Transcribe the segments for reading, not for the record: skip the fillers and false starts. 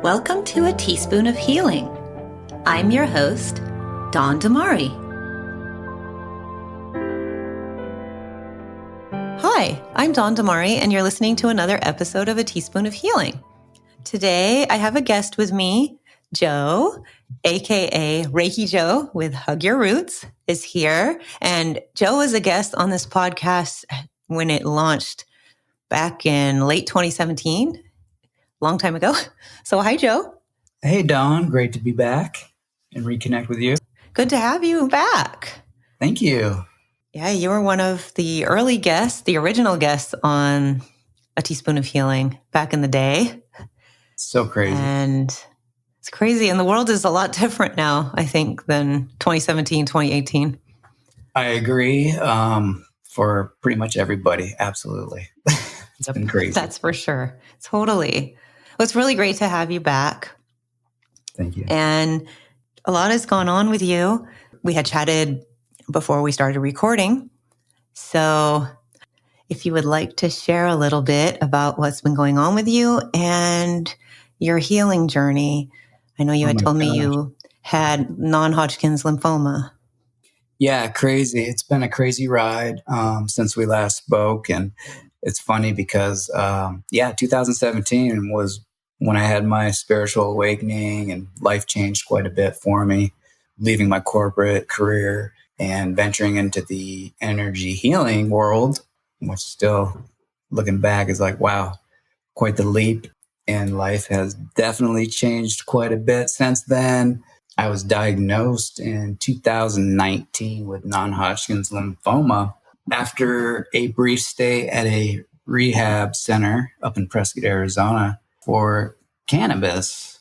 Welcome to A Teaspoon of Healing. I'm your host, Dawn Damari. Hi, I'm Dawn Damari, and you're listening to another episode of A Teaspoon of Healing. Today, I have a guest with me, Joe, aka Reiki Joe with Hug Your Roots, is here. And Joe was a guest on this podcast when it launched back in late 2017, long time ago. So hi, Joe. Hey, Dawn. Great to be back and reconnect with you. Good to have you back. Thank you. Yeah, you were one of the early guests, the original guests on A Teaspoon of Healing back in the day. So crazy. And it's crazy. And the world is a lot different now, I think, than 2017, 2018. I agree. For pretty much everybody. Absolutely. It's been crazy. That's for sure. Totally. Well, it's really great to have you back. Thank you. And a lot has gone on with you. We had chatted before we started recording. So if you would like to share a little bit about what's been going on with you and your healing journey. I know you had told me you had Non-Hodgkin's lymphoma. Yeah, crazy. It's been a crazy ride since we last spoke. And it's funny because, 2017 was when I had my spiritual awakening and life changed quite a bit for me, leaving my corporate career and venturing into the energy healing world, which still looking back is like, wow, quite the leap. And life has definitely changed quite a bit since then. I was diagnosed in 2019 with non-Hodgkin's lymphoma after a brief stay at a rehab center up in Prescott, Arizona for cannabis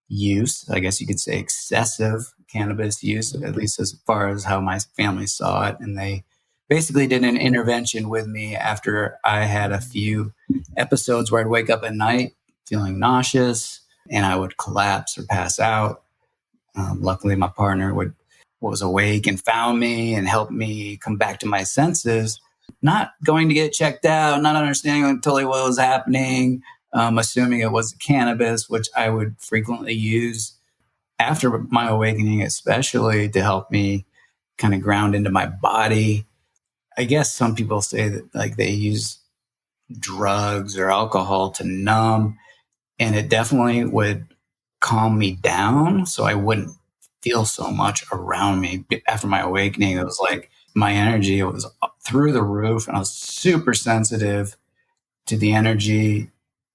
use. I guess you could say excessive cannabis use, at least as far as how my family saw it. And they basically did an intervention with me after I had a few episodes where I'd wake up at night feeling nauseous and I would collapse or pass out. Luckily, my partner was awake and found me and helped me come back to my senses. Not going to get checked out, not understanding totally what was happening, assuming it was cannabis, which I would frequently use after my awakening, especially to help me kind of ground into my body. I guess some people say that like they use drugs or alcohol to numb, and it definitely would calm me down so I wouldn't feel so much around me. After my awakening, it was like my energy was through the roof and I was super sensitive to the energy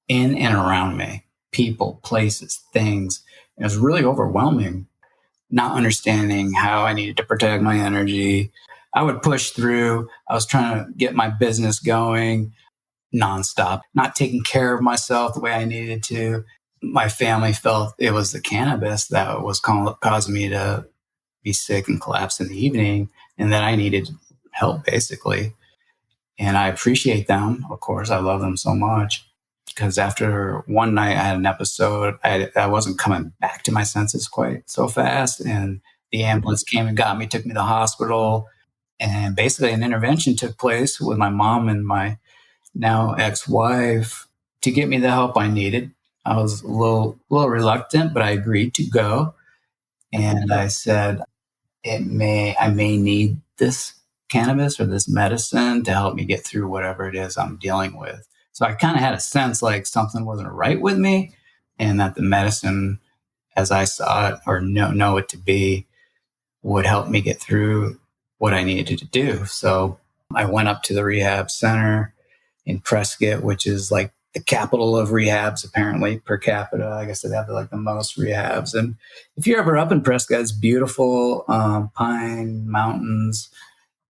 in and around me, people, places, things. It was really overwhelming, not understanding how I needed to protect my energy. I would push through. I was trying to get my business going nonstop, not taking care of myself the way I needed to. My family felt it was the cannabis that was causing me to be sick and collapse in the evening, and that I needed help, basically. And I appreciate them. Of course, I love them so much. Because after one night I had an episode, I wasn't coming back to my senses quite so fast. And the ambulance came and got me, took me to the hospital. And basically an intervention took place with my mom and my now ex-wife to get me the help I needed. I was a little reluctant, but I agreed to go. And I said, I may need this cannabis or this medicine to help me get through whatever it is I'm dealing with. So I kind of had a sense like something wasn't right with me, and that the medicine, as I saw it or know it to be, would help me get through what I needed to do. So I went up to the rehab center in Prescott, which is like the capital of rehabs, apparently, per capita. I guess they have like the most rehabs. And if you're ever up in Prescott, it's beautiful, pine mountains,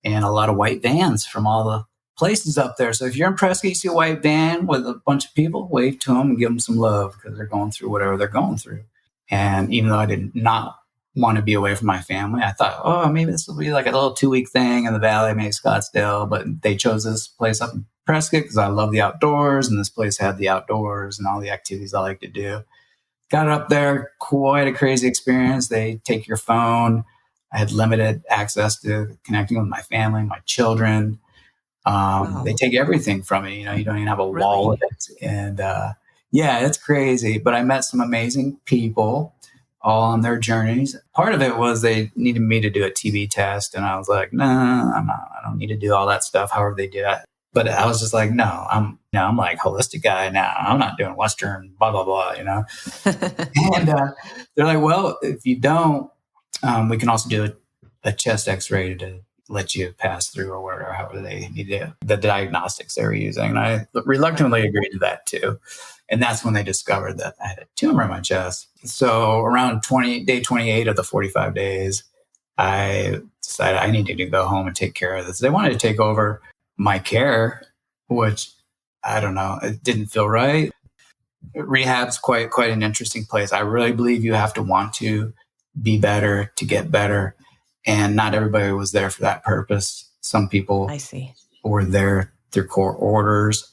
and a lot of white vans from all the places up there. So if you're in Prescott, you see a white van with a bunch of people, wave to them and give them some love because they're going through whatever they're going through. And even though I did not want to be away from my family, I thought, oh, maybe this will be like a little 2-week thing in the valley, maybe Scottsdale. But they chose this place up in Prescott because I love the outdoors, and this place had the outdoors and all the activities I like to do. Got it up there, quite a crazy experience. They take your phone. I had limited access to connecting with my family, my children. Wow. They take everything from me. You know, you don't even have a wallet, and Yeah, it's crazy. But I met some amazing people all on their journeys. Part of it was they needed me to do a TB test. And I was like, no, I'm not, I don't need to do all that stuff, however they do that. But I was just like, no, I'm like holistic guy now. I'm not doing Western, blah, blah, blah, you know? And they're like, well, if you don't, we can also do a chest x-ray to let you pass through or whatever, however they need to, the diagnostics they were using. And I reluctantly agreed to that too. And that's when they discovered that I had a tumor in my chest. So around day 28 of the 45 days, I decided I needed to go home and take care of this. They wanted to take over my care, which I don't know, it didn't feel right. Rehab's quite an interesting place. I really believe you have to want to be better to get better. And not everybody was there for that purpose. Some people I see. were there through court orders.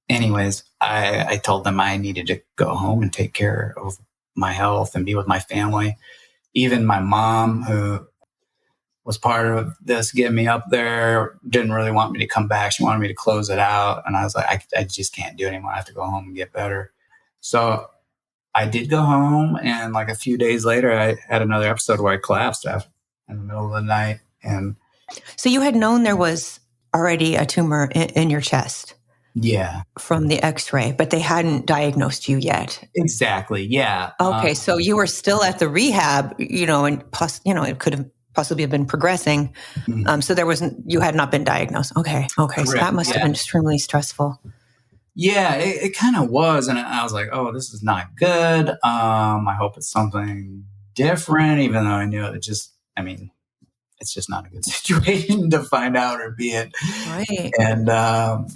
Anyways, I told them I needed to go home and take care of my health and be with my family. Even my mom, who was part of this, getting me up there, didn't really want me to come back. She wanted me to close it out. And I was like, I just can't do it anymore. I have to go home and get better. So I did go home. And like a few days later, I had another episode where I collapsed in the middle of the night. And so you had known there was already a tumor in your chest? Yeah. From the x-ray, but they hadn't diagnosed you yet. Exactly. Yeah. Okay. So you were still at the rehab, and it could have possibly been progressing. Mm-hmm. So you had not been diagnosed. Okay. Correct. So that must have been extremely stressful. Yeah, it kind of was. And I was like, oh, this is not good. I hope it's something different, even though I knew it's just not a good situation to find out or be in. Right. And,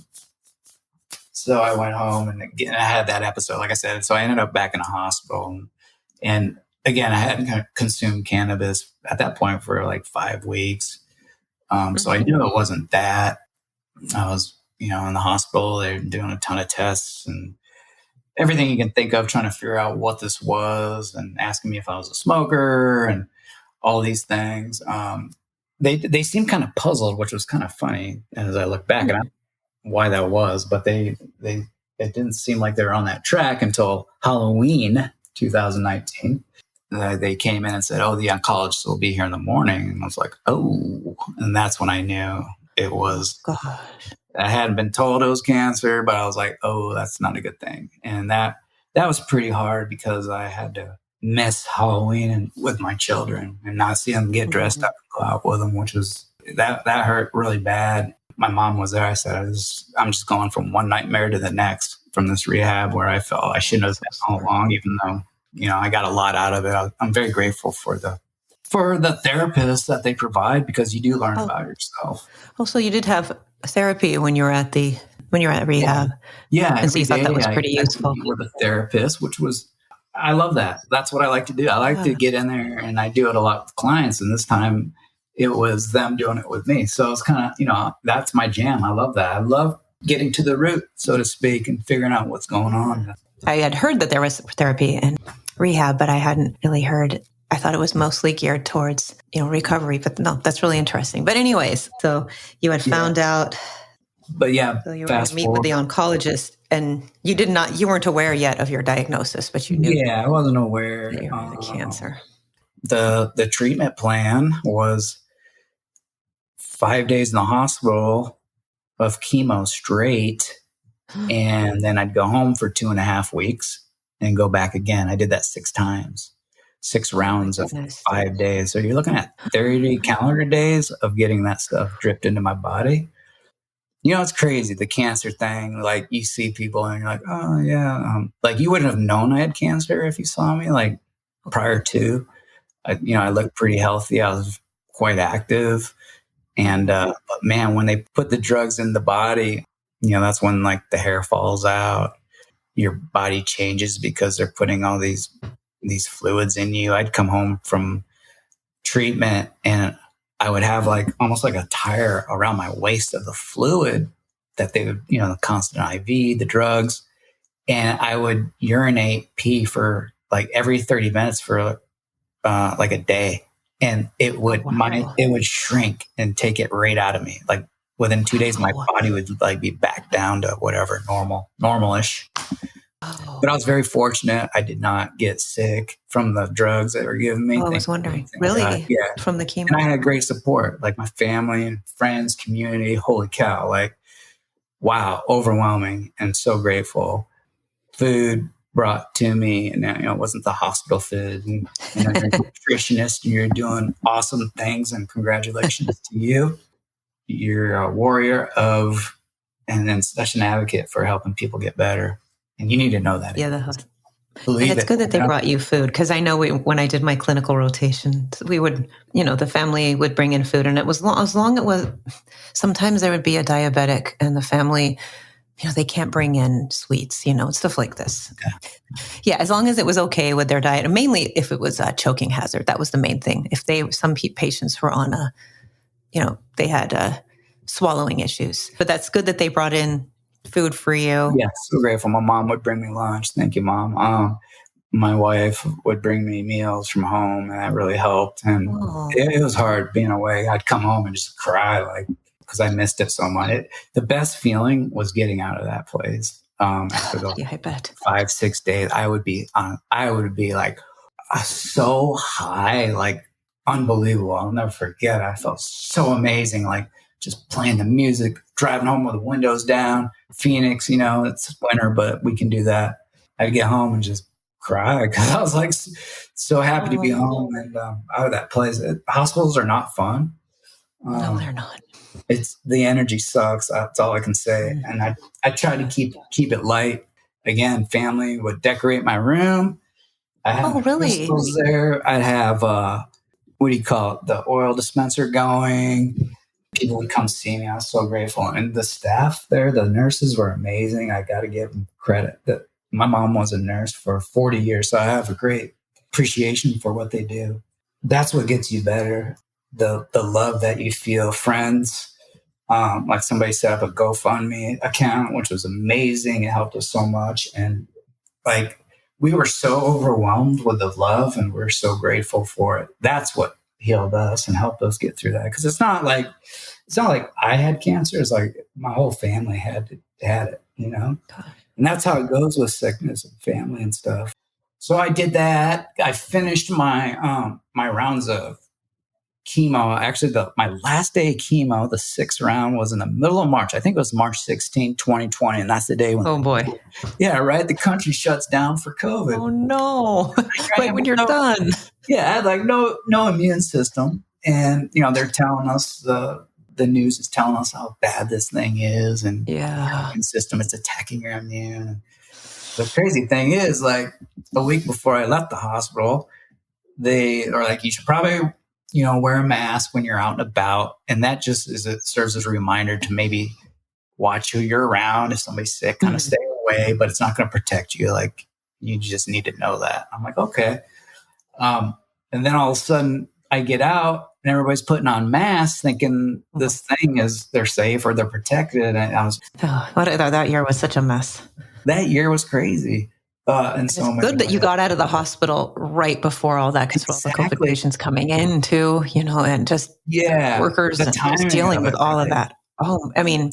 so I went home and again, I had that episode, like I said. So I ended up back in a hospital. And again, I hadn't consumed cannabis at that point for like 5 weeks. So I knew it wasn't that. I was, in the hospital. They're doing a ton of tests and everything you can think of, trying to figure out what this was and asking me if I was a smoker and all these things. They seemed kind of puzzled, which was kind of funny as I look back. And why that was, but it didn't seem like they were on that track until Halloween 2019. They came in and said, oh, the oncologist will be here in the morning. And I was like, oh, and that's when I knew it was, gosh. I hadn't been told it was cancer, but I was like, oh, that's not a good thing. And that was pretty hard because I had to miss Halloween with my children and not see them get dressed up and go out with them, which was, that hurt really bad. My mom was there. I said, I'm just going from one nightmare to the next from this rehab where I felt I shouldn't have been all along, even though, I got a lot out of it. I'm very grateful for the therapists that they provide because you do learn about yourself. Oh, so you did have therapy when you were at rehab. Yeah. And so you thought that was pretty useful. With a therapist, which was, I love that. That's what I like to do. I like to get in there and I do it a lot with clients. And this time, it was them doing it with me. So it's kind of, that's my jam. I love that. I love getting to the root, so to speak, and figuring out what's going on. I had heard that there was therapy and rehab, but I hadn't really heard. I thought it was mostly geared towards, recovery, but no, that's really interesting. But anyways, so you had found out. But yeah, so you were going to meet with the oncologist and you weren't aware yet of your diagnosis, but you knew. Yeah, I wasn't aware. That you had the cancer. The treatment plan was 5 days in the hospital of chemo straight. And then I'd go home for 2.5 weeks and go back again. I did that 6 times, 6 rounds of 5 days. So you're looking at 30 calendar days of getting that stuff dripped into my body. It's crazy, the cancer thing. Like you see people and you're like, oh yeah. Like you wouldn't have known I had cancer if you saw me like prior to, I looked pretty healthy. I was quite active. And, but man, when they put the drugs in the body, that's when like the hair falls out, your body changes because they're putting all these fluids in you. I'd come home from treatment and I would have like almost like a tire around my waist of the fluid that they would, the constant IV, the drugs. And I would pee for like every 30 minutes for like a day. And it would it would shrink and take it right out of me. Like within 2 days, my Wow. body would like be back down to whatever normalish. Oh. But I was very fortunate. I did not get sick from the drugs that were given me. Oh, I was wondering, Thank God. really? Yeah. From the chemo? And I had great support, like my family and friends, community. Holy cow. Like, wow, overwhelming and so grateful. Food brought to me, and it wasn't the hospital food. And you're a nutritionist, and you're doing awesome things, and congratulations to you. You're a warrior of, and then such an advocate for helping people get better. And you need to know that. Yeah, Believe and it's good that they brought you food, because I know when I did my clinical rotations, we would, the family would bring in food, and it was as long it was. Sometimes there would be a diabetic, and the family, they can't bring in sweets, stuff like this. Okay. Yeah, as long as it was okay with their diet, and mainly if it was a choking hazard, that was the main thing. If some patients were on they had swallowing issues, but that's good that they brought in food for you. Yeah, so grateful. My mom would bring me lunch. Thank you, Mom. My wife would bring me meals from home, and that really helped. And it was hard being away. I'd come home and just cry, because I missed it so much. The best feeling was getting out of that place. After the I bet 5-6 days, I would be like so high, like unbelievable. I'll never forget. I felt so amazing, like just playing the music, driving home with the windows down. Phoenix, it's winter, but we can do that. I'd get home and just cry because I was like so happy to be home and out of that place. Hospitals are not fun. No, they're not. It's the energy sucks. That's all I can say. And I try to keep it light. Again, family would decorate my room. I have crystals there. I'd have what do you call it? The oil dispenser going. People would come see me. I was so grateful. And the staff there, the nurses were amazing. I got to give them credit. That my mom was a nurse for 40 years, so I have a great appreciation for what they do. That's what gets you better. The love that you feel. Friends, like somebody set up a GoFundMe account, which was amazing. It helped us so much. And we were so overwhelmed with the love, and we're so grateful for it. That's what healed us and helped us get through that. Because it's not like I had cancer. It's like my whole family had it, And that's how it goes with sickness and family and stuff. So I did that. I finished my my rounds of chemo. Actually, my last day of chemo, the 6th round, was in the middle of March. I think it was March 16, 2020. And that's the day when... Oh, boy. Yeah, right? The country shuts down for COVID. Oh, no. Right when you're done. Yeah, I had no immune system. And, they're telling us, the news is telling us how bad this thing is. And your immune system is attacking your immune. The crazy thing is, a week before I left the hospital, they are like, you should probably... wear a mask when you're out and about. And that just serves as a reminder to maybe watch who you're around. If somebody's sick, kind of stay away, but it's not going to protect you. You just need to know that. I'm like, okay. And then all of a sudden I get out and everybody's putting on masks thinking this thing is, they're safe or they're protected. And I was, that year was such a mess. That year was crazy. And it's good that you got out of the hospital right before all that, because all the COVID patients coming in too, and just workers and just dealing with all of that. Oh, I mean,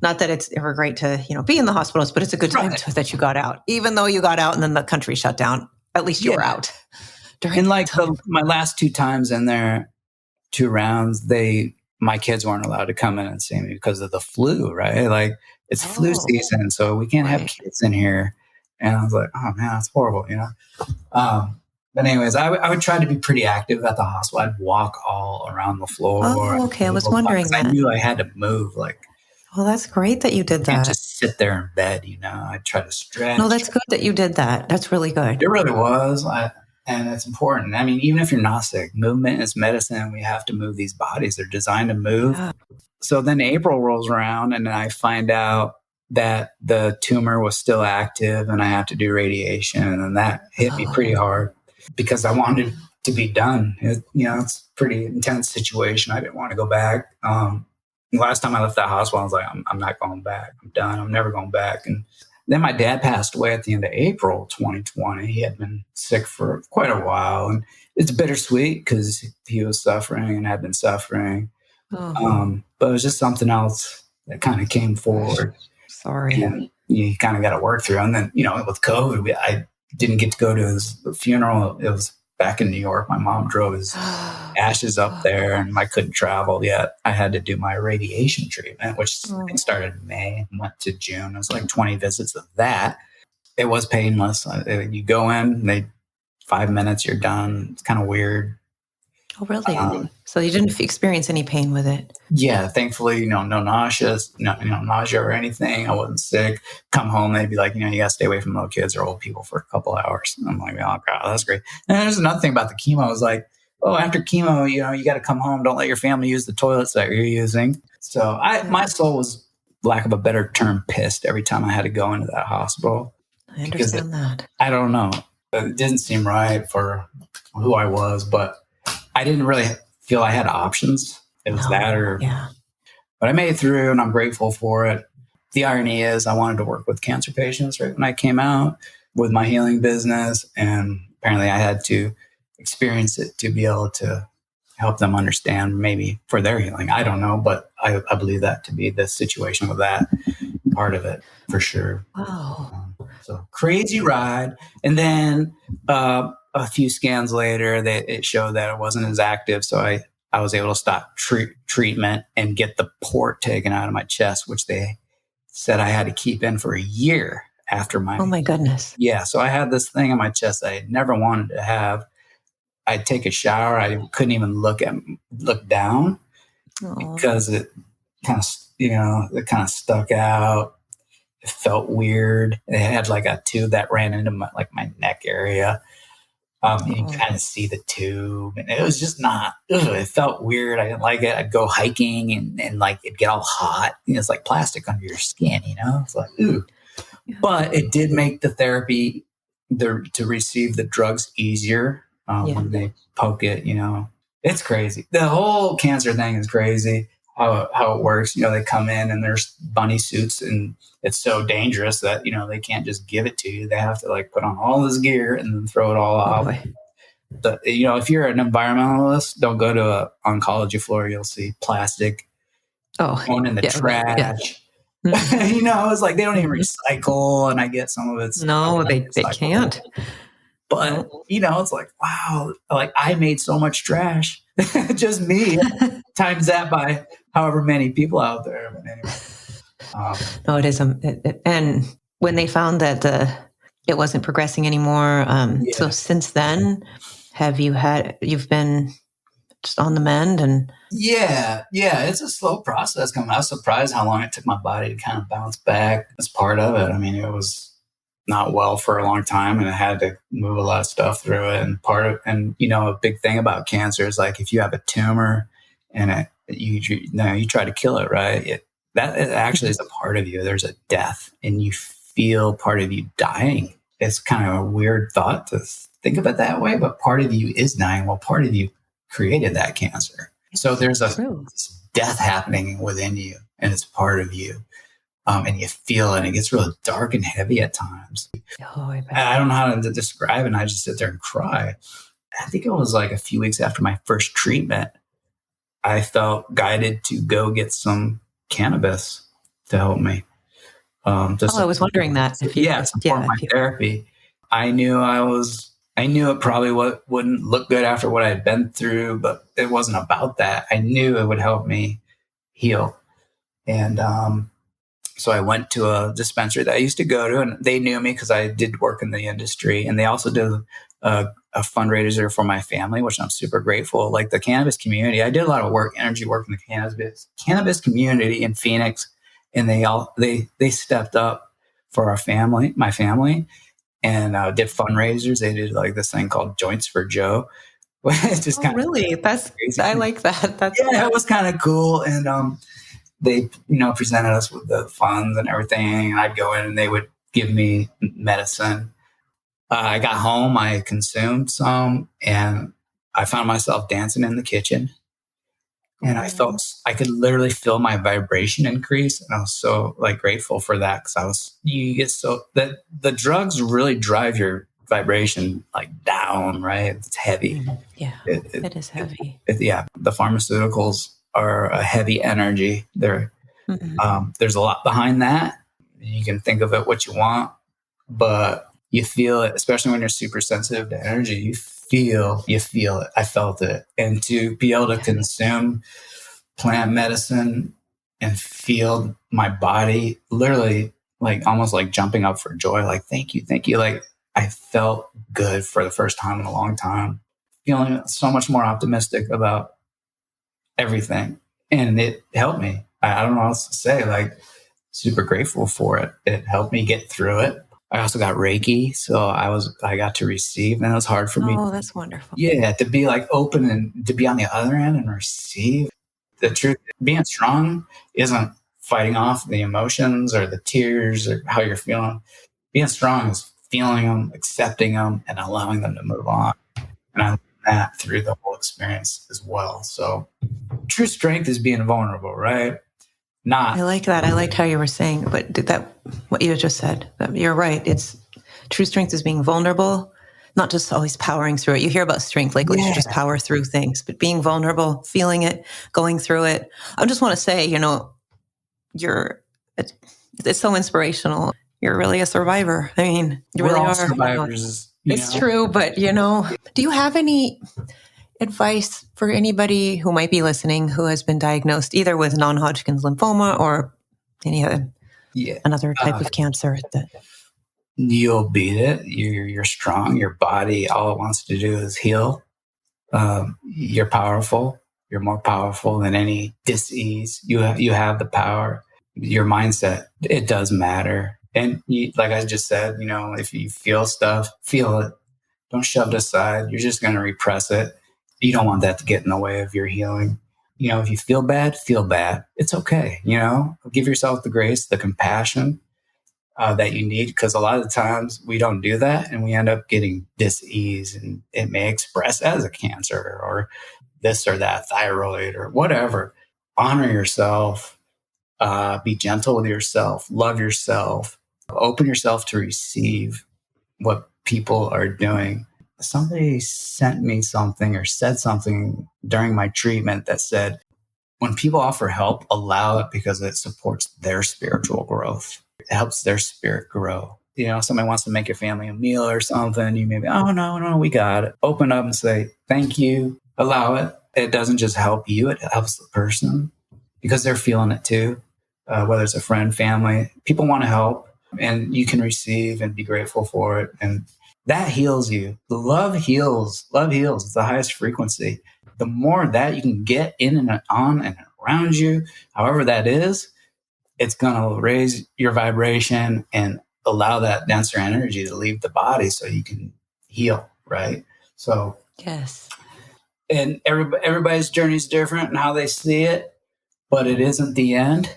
not that it's ever great to, be in the hospitals, but it's a good time that you got out, even though you got out and then the country shut down. At least you were out. And my last 2 times in there, 2 rounds, my kids weren't allowed to come in and see me because of the flu, right? It's flu season, so we can't have kids in here. And I was like, oh man, that's horrible, But anyways, I would try to be pretty active at the hospital. I'd walk all around the floor. Oh, okay. I was wondering that. I knew I had to move. Well, that's great that you did that. Just sit there in bed, I'd try to stretch. No, that's good that you did that. That's really good. It really was. And it's important. I mean, even if you're not sick, movement is medicine. We have to move these bodies. They're designed to move. Yeah. So then April rolls around and I find out that the tumor was still active and I have to do radiation. And that hit me pretty hard because I wanted to be done. It's a pretty intense situation. I didn't want to go back. Last time I left that hospital, I was like, I'm not going back. I'm done. I'm never going back. And then my dad passed away at the end of April 2020. He had been sick for quite a while. And it's bittersweet because he was suffering and had been suffering. But but it was just something else that kind of came forward. Sorry. And you kind of got to work through. And then, with COVID, I didn't get to go to his funeral. It was back in New York. My mom drove his ashes up there, and I couldn't travel yet. I had to do my radiation treatment, which started in May and went to June. It was like 20 visits of that. It was painless. You go in, 5 minutes, you're done. It's kind of weird. Oh, really? So you didn't experience any pain with it? Yeah, thankfully, no nausea, nausea or anything. I wasn't sick. Come home, they'd be like, you got to stay away from little kids or old people for a couple hours. And I'm like, oh, God, that's great. And there's another thing about the chemo. I was like, oh, after chemo, you got to come home. Don't let your family use the toilets that you're using. So my soul was, lack of a better term, pissed every time I had to go into that hospital. I understand that. I don't know. It didn't seem right for who I was, but I didn't really feel I had options. It was that or... Yeah. But I made it through, and I'm grateful for it. The irony is I wanted to work with cancer patients right when I came out with my healing business, and apparently I had to experience it to be able to help them understand maybe for their healing. I don't know, but I believe that to be the situation with that part of it for sure. Wow. So crazy ride. And then a few scans later, it showed that it wasn't as active. So I was able to stop treatment and get the port taken out of my chest, which they said I had to keep in for a year after my... Oh, my goodness. Yeah. So I had this thing on my chest I had never wanted to have. I'd take a shower. I couldn't even look down because it kind of stuck out. It felt weird. It had like a tube that ran into my neck area. You can kind of see the tube, and it was just not. It felt weird. I didn't like it. I'd go hiking, and like it'd get all hot. It's like plastic under your skin. It's like ooh. Yeah. But it did make the therapy to receive the drugs easier when they poke it. It's crazy. The whole cancer thing is crazy. How it works. They come in and there's bunny suits, and it's so dangerous that they can't just give it to you. They have to put on all this gear and then throw it all off. If you're an environmentalist, don't go to an oncology floor. You'll see plastic going in the trash. Yeah. It's like they don't even recycle, and I get some of it's they can't. But it's like, wow, I made so much trash, just me times that by however many people out there. But anyway, no, it is. And when they found that it wasn't progressing anymore, so since then, you've been just on the mend and. Yeah, it's a slow process coming. I was surprised how long it took my body to kind of bounce back. That's part of it. I mean, it was not well for a long time, and I had to move a lot of stuff through it. And a big thing about cancer is if you have a tumor and you try to kill it, right? It actually is a part of you. There's a death, and you feel part of you dying. It's kind of a weird thought to think of it that way, but part of you is dying. Well, part of you created that cancer. So there's this death happening within you, and it's part of you. And you feel it, and it gets really dark and heavy at times. I don't know how to describe it, and I just sit there and cry. I think it was a few weeks after my first treatment, I felt guided to go get some cannabis to help me. I was wondering that. Support my therapy. I knew it probably wouldn't look good after what I had been through, but it wasn't about that. I knew it would help me heal. And so I went to a dispensary that I used to go to, and they knew me because I did work in the industry. And they also did a fundraiser for my family, which I'm super grateful. The cannabis community, I did a lot of energy work in the cannabis community in Phoenix, and they stepped up for my family, and did fundraisers. They did this thing called Joints for Joe. It's just really? That's crazy. I like that. It was kind of cool. And they, presented us with the funds and everything. And I'd go in and they would give me medicine. I got home, I consumed some, and I found myself dancing in the kitchen. And I felt I could literally feel my vibration increase. And I was so grateful for that, because the drugs really drive your vibration down, right? It's heavy. Yeah, it is heavy. The pharmaceuticals are a heavy energy. There's a lot behind that. You can think of it what you want, but you feel it, especially when you're super sensitive to energy. You feel it. I felt it. And to be able to consume plant medicine and feel my body literally like almost like jumping up for joy, like, thank you. Like, I felt good for the first time in a long time, feeling so much more optimistic about everything. And it helped me. I don't know what else to say. Like, super grateful for it. It helped me get through it. I also got Reiki, so I got to receive, and it was hard for me. Oh, that's wonderful. Yeah, to be like open and to be on the other end and receive the truth. Being strong isn't fighting off the emotions or the tears or how you're feeling. Being strong is feeling them, accepting them, and allowing them to move on. And I learned that through the whole experience as well. So true strength is being vulnerable, right? I like that. I liked how you were saying, but what you just said, you're right. It's true strength is being vulnerable, not just always powering through it. You hear about strength, like we should just power through things, but being vulnerable, feeling it, going through it. I just want to say, it's so inspirational. You're really a survivor. I mean, you really are. Survivors. It's true, but do you have any advice for anybody who might be listening who has been diagnosed either with non-Hodgkin's lymphoma or another type of cancer? You'll beat it. You're strong. Your body, all it wants to do is heal. You're powerful. You're more powerful than any dis-ease. You have the power. Your mindset, it does matter. And like I just said, if you feel stuff, feel it. Don't shove it aside. You're just going to repress it. You don't want that to get in the way of your healing. If you feel bad, feel bad. It's okay. Give yourself the grace, the compassion that you need, because a lot of the times we don't do that and we end up getting dis-ease, and it may express as a cancer or this or that, thyroid or whatever. Honor yourself. Be gentle with yourself. Love yourself. Open yourself to receive what people are doing. Somebody sent me something or said something during my treatment that said, when people offer help, allow it because it supports their spiritual growth. It helps their spirit grow. Somebody wants to make your family a meal or something. You may be, oh, no, we got it. Open up and say, thank you. Allow it. It doesn't just help you. It helps the person because they're feeling it too. Whether it's a friend, family, people want to help, and you can receive and be grateful for it. And that heals you. The love heals. Love heals. It's the highest frequency. The more that you can get in and on and around you, however that is, it's going to raise your vibration and allow that denser energy to leave the body so you can heal, right? So, yes. And everybody's journey is different and how they see it, but it isn't the end.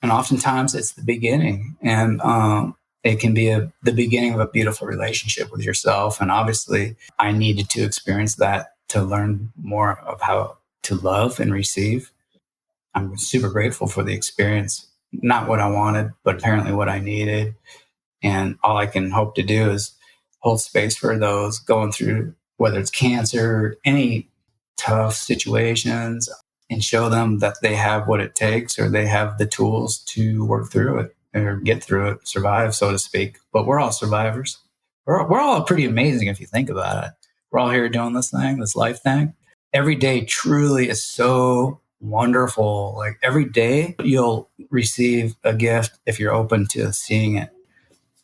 And oftentimes it's the beginning. And it can be the beginning of a beautiful relationship with yourself. And obviously, I needed to experience that to learn more of how to love and receive. I'm super grateful for the experience. Not what I wanted, but apparently what I needed. And all I can hope to do is hold space for those going through, whether it's cancer, any tough situations, and show them that they have what it takes, or they have the tools to work through it or get through it, survive, so to speak. But we're all survivors. We're all pretty amazing if you think about it. We're all here doing this thing, this life thing. Every day truly is so wonderful. Like every day you'll receive a gift if you're open to seeing it.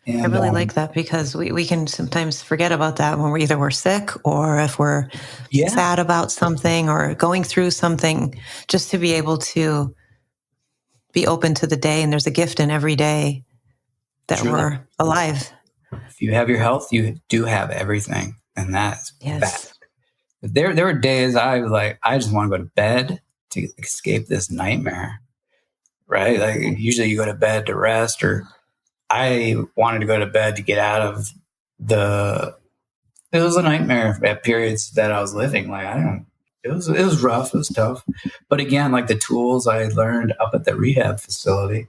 And, I really like that, because we can sometimes forget about that when we're sick, or if we're sad about something or going through something, just to be able to be open to the day. And there's a gift in every day that we're alive. If you have your health, you do have everything. And that's fact. There were days I was like, I just want to go to bed to escape this nightmare, right? Like usually you go to bed to rest, or I wanted to go to bed to get out of it was a nightmare at periods that I was living. Like, it was rough. It was tough. But again, like the tools I learned up at the rehab facility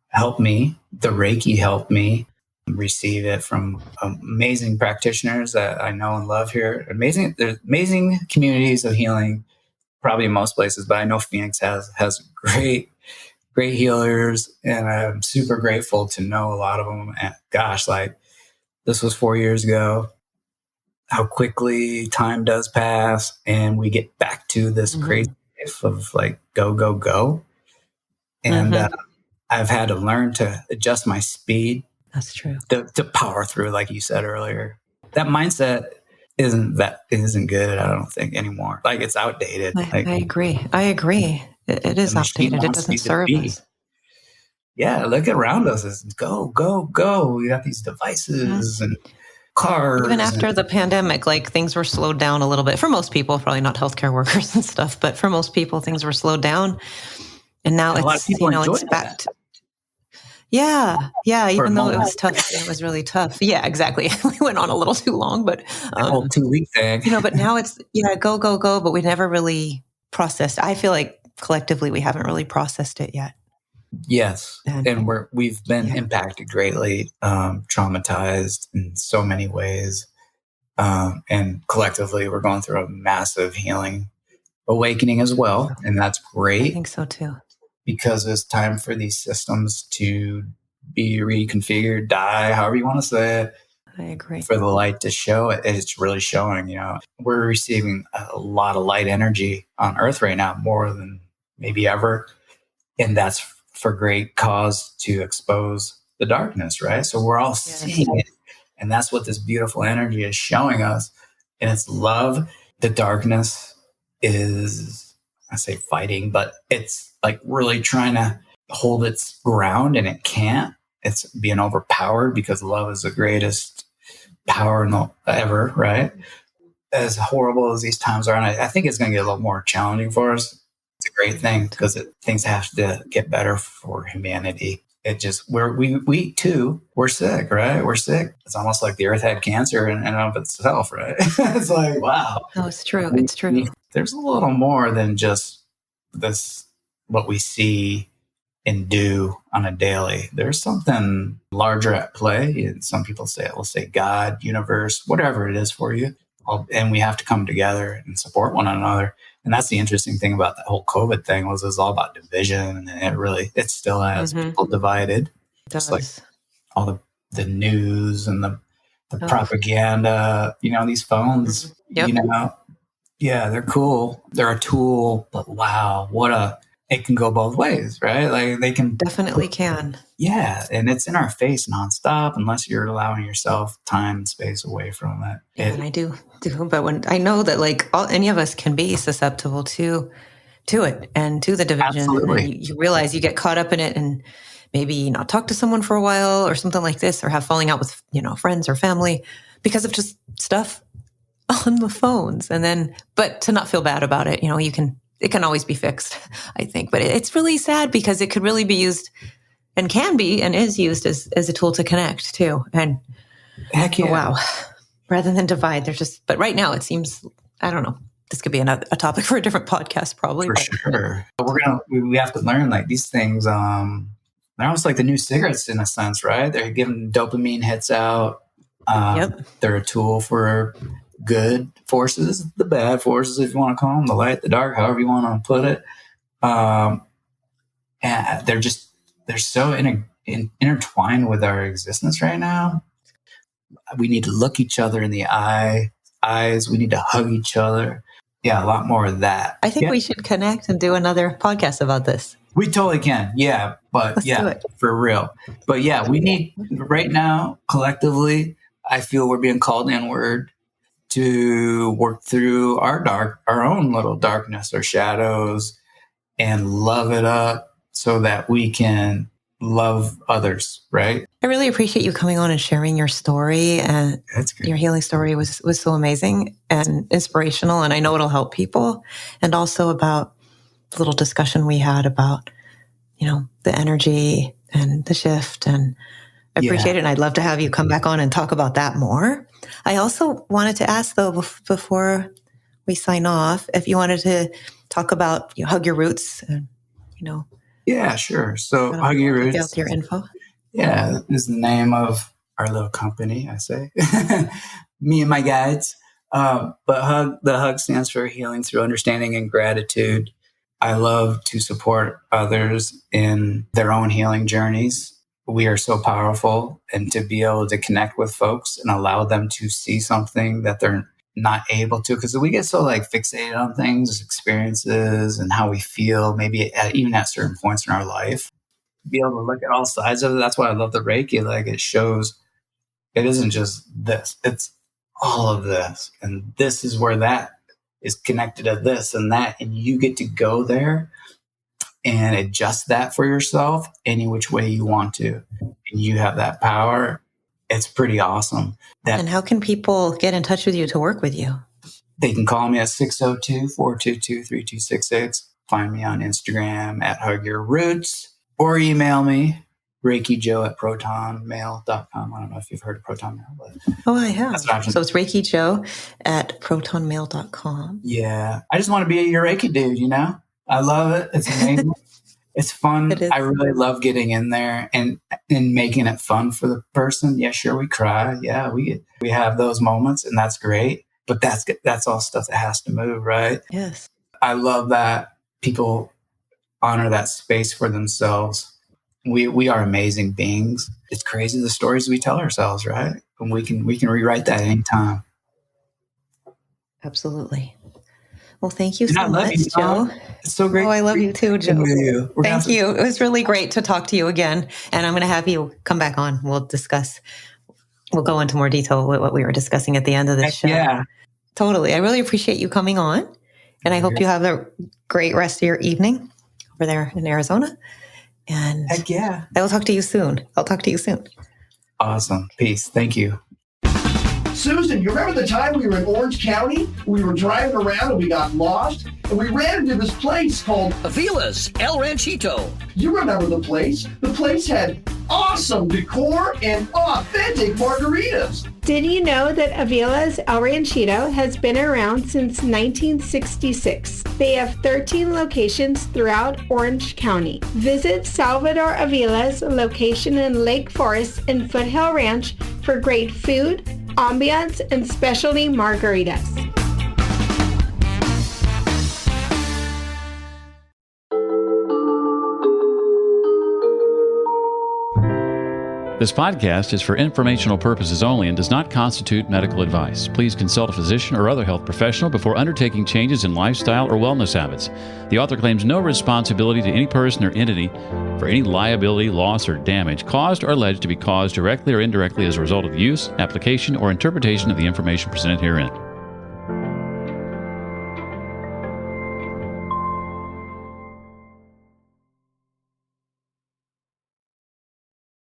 helped me. The Reiki helped me receive it from amazing practitioners that I know and love here. There's amazing communities of healing probably in most places, but I know Phoenix has great healers, and I'm super grateful to know a lot of them. And gosh, like this was 4 years ago. How quickly time does pass, and we get back to this crazy life of like go go go. And I've had to learn to adjust my speed. That's true. To power through, like you said earlier. That mindset isn't good, I don't think, anymore. Like, it's outdated. I agree. It is outdated. It doesn't serve us. Yeah, look around us. It's go, go, go. We got these devices and cars. Even after the pandemic, like things were slowed down a little bit for most people, probably not healthcare workers and stuff, but for most people, things were slowed down. And now it's, it's back to, yeah. Even though it was tough, it was really tough. Yeah, exactly. We went on a little too long, but the whole 2-week thing. But now it's go, go, go. But we never really processed. I feel like collectively we haven't really processed it yet. Yes, and we've been impacted greatly, traumatized in so many ways, and collectively we're going through a massive healing awakening as well, and that's great. I think so too. Because it's time for these systems to be reconfigured, die, however you want to say it. I agree. For the light to show it. It's really showing, we're receiving a lot of light energy on Earth right now, more than maybe ever. And that's for great cause to expose the darkness, right? So we're all seeing it. And that's what this beautiful energy is showing us. And it's love. The darkness is, I say fighting, but it's like really trying to hold its ground, and it can't. It's being overpowered because love is the greatest power ever, right? As horrible as these times are, and I think it's going to get a little more challenging for us. It's a great thing because things have to get better for humanity. It just, we too, we're sick, right? We're sick. It's almost like the earth had cancer in and of itself, right? It's like, wow. No, it's true. It's true. There's a little more than just this, what we see and do on a daily. There's something larger at play. And some people will say God, universe, whatever it is for you. And we have to come together and support one another. And that's the interesting thing about that whole COVID thing was it's all about division. And it still has people divided. Just like all the news and the propaganda, these phones, yeah, they're cool. They're a tool, but wow, it can go both ways, right? Like they can definitely can. Yeah. And it's in our face nonstop unless you're allowing yourself time and space away from it. And I do. But when I know that like any of us can be susceptible to it and to the division. Absolutely. And you realize you get caught up in it and maybe not talk to someone for a while or something like this, or have falling out with, friends or family because of just stuff on the phones. And then, but to not feel bad about it, it can always be fixed, I think. But it's really sad because it could really be used and can be and is used as a tool to connect too. And heck yeah. Wow. Rather than divide, but right now it seems, I don't know, this could be a topic for a different podcast probably. For sure. But we have to learn like these things, they're almost like the new cigarettes in a sense, right? They're giving dopamine hits out. They're a tool for good forces, the bad forces, if you want to call them, the light, the dark, however you want to put it. And they're so intertwined with our existence right now. We need to look each other in the eyes. We need to hug each other. Yeah, a lot more of that. I think we should connect and do another podcast about this. We totally can. Yeah, but Let's do it. For real. But yeah, we need right now, collectively, I feel we're being called inward to work through our own little darkness or shadows and love it up so that we can love others, right? I really appreciate you coming on and sharing your story, and that's great. Your healing story was so amazing and inspirational, and I know it'll help people. And also about the little discussion we had about, the energy and the shift, and I appreciate it. And I'd love to have you come back on and talk about that more. I also wanted to ask though, before we sign off, if you wanted to talk about Hug Your Roots and, Yeah, sure. So Hug Your Roots. Out your info. Yeah, is the name of our little company, I say. Me and my guides. But the hug stands for healing through understanding and gratitude. I love to support others in their own healing journeys. We are so powerful, and to be able to connect with folks and allow them to see something that they're not able to, because we get so like fixated on things, experiences, and how we feel, maybe even at certain points in our life. Be able to look at all sides of it. That's why I love the Reiki. Like, it shows it isn't just this, it's all of this. And this is where that is connected to this and that. And you get to go there and adjust that for yourself any which way you want to. And you have that power. It's pretty awesome. And how can people get in touch with you to work with you? They can call me at 602-422-3266. Find me on Instagram at HugYourRoots, or email me, Reiki Joe at protonmail.com. I don't know if you've heard of Proton Mail, but I have. So it's Reiki Joe at protonmail.com. Yeah. I just want to be your Reiki dude, you know? I love it. It's amazing. It's fun. I really love getting in there and making it fun for the person. Yeah, sure, we cry. Yeah, we have those moments, and that's great. But that's all stuff that has to move, right? Yes. I love that people honor that space for themselves. We are amazing beings. It's crazy the stories we tell ourselves, right? And we can rewrite that anytime. Absolutely. Well, thank you so much, you, Joe. It's so great. Oh, I love you too, Joe. Thank you. It was really great to talk to you again. And I'm going to have you come back on. We'll go into more detail with what we were discussing at the end of this show. Yeah. Totally. I really appreciate you coming on. And I hope you have a great rest of your evening over there in Arizona. And heck yeah. I will talk to you soon. I'll talk to you soon. Awesome. Peace. Thank you. Susan, you remember the time we were in Orange County? We were driving around and we got lost, and we ran into this place called Avila's El Ranchito. You remember the place? The place had awesome decor and authentic margaritas. Did you know that Avila's El Ranchito has been around since 1966? They have 13 locations throughout Orange County. Visit Salvador Avila's location in Lake Forest and Foothill Ranch for great food, ambiance, and specialty margaritas. This podcast is for informational purposes only and does not constitute medical advice. Please consult a physician or other health professional before undertaking changes in lifestyle or wellness habits. The author claims no responsibility to any person or entity for any liability, loss, or damage caused or alleged to be caused directly or indirectly as a result of the use, application, or interpretation of the information presented herein.